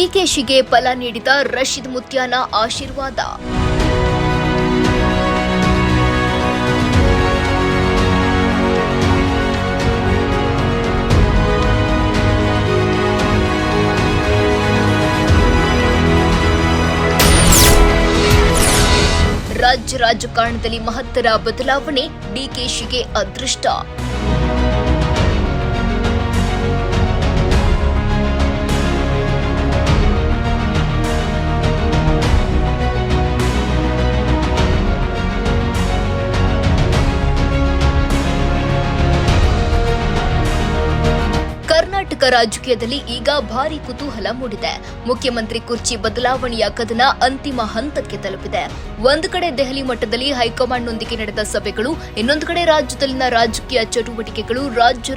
ಡಿಕೆಶಿಗೆ ಫಲ ನೀಡಿದ ರಶೀದ್ ಮುತ್ಯಾನ ಆಶೀರ್ವಾದ. ರಾಜಕಾರಣದಲ್ಲಿ ಮಹತ್ತರ ಬದಲಾವಣೆ, ಡಿಕೆಶಿಗೆ ಅದೃಷ್ಟ. ಕರ್ನಾಟಕ ರಾಜಕೀಯದಲ್ಲಿ ಈಗ ಭಾರಿ ಕುತೂಹಲ ಮೂಡಿದೆ. ಮುಖ್ಯಮಂತ್ರಿ ಕುರ್ಚಿ ಬದಲಾವಣೆಯ ಕದನ ಅಂತಿಮ ಹಂತಕ್ಕೆ ತಲುಪಿದೆ. ಒಂದು ಕಡೆ ದೆಹಲಿ ಮಟ್ಟದಲ್ಲಿ ಹೈಕಮಾಂಡ್ನೊಂದಿಗೆ ನಡೆದ ಸಭೆಗಳು, ಇನ್ನೊಂದು ಕಡೆ ರಾಜ್ಯದಲ್ಲಿನ ರಾಜಕೀಯ ಚಟುವಟಿಕೆಗಳು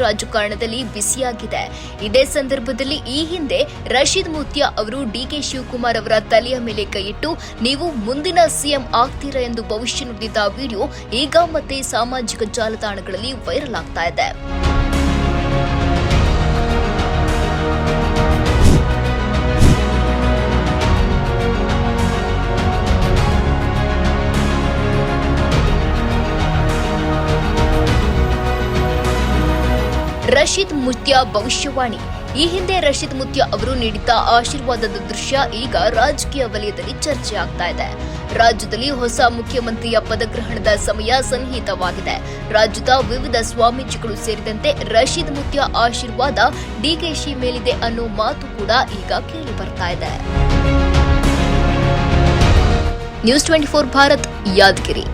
ರಾಜಕಾರಣದಲ್ಲಿ ಬಿಸಿಯಾಗಿದೆ. ಇದೇ ಸಂದರ್ಭದಲ್ಲಿ ಈ ಹಿಂದೆ ರಶೀದ್ ಮುತ್ಯಾ ಅವರು ಡಿಕೆ ಶಿವಕುಮಾರ್ ಅವರ ತಲೆಯ ಮೇಲೆ ಕೈಯಿಟ್ಟು ನೀವು ಮುಂದಿನ ಸಿಎಂ ಆಗ್ತೀರಾ ಎಂದು ಭವಿಷ್ಯ ನುಡಿದಿದ್ದ ವಿಡಿಯೋ ಈಗ ಮತ್ತೆ ಸಾಮಾಜಿಕ ಜಾಲತಾಣಗಳಲ್ಲಿ ವೈರಲ್ ಆಗ್ತಾ ಇದೆ. ರಶೀದ್ ಮುತ್ಯಾ ಭವಿಷ್ಯವಾಣಿ. ಈ ಹಿಂದೆ ರಶೀದ್ ಮುತ್ಯಾ ಅವರು ನೀಡಿದ್ದ ಆಶೀರ್ವಾದದ ದೃಶ್ಯ ಈಗ ರಾಜಕೀಯ ವಲಯದಲ್ಲಿ ಚರ್ಚೆ ಆಗ್ತಾ ಇದೆ. ರಾಜ್ಯದಲ್ಲಿ ಹೊಸ ಮುಖ್ಯಮಂತ್ರಿಯ ಪದಗ್ರಹಣದ ಸಮಯ ಸನ್ನಿಹಿತವಾಗಿದೆ. ರಾಜ್ಯದ ವಿವಿಧ ಸ್ವಾಮೀಜಿಗಳು ಸೇರಿದಂತೆ ರಶೀದ್ ಮುತ್ಯಾ ಆಶೀರ್ವಾದ ಡಿಕೆಶಿ ಮೇಲಿದೆ ಅನ್ನೋ ಮಾತು ಕೂಡ ಈಗ ಕೇಳಿ ಬರ್ತಾ ಇದೆ. ನ್ಯೂಸ್ 24 ಭಾರತ್, ಯಾದಗಿರಿ.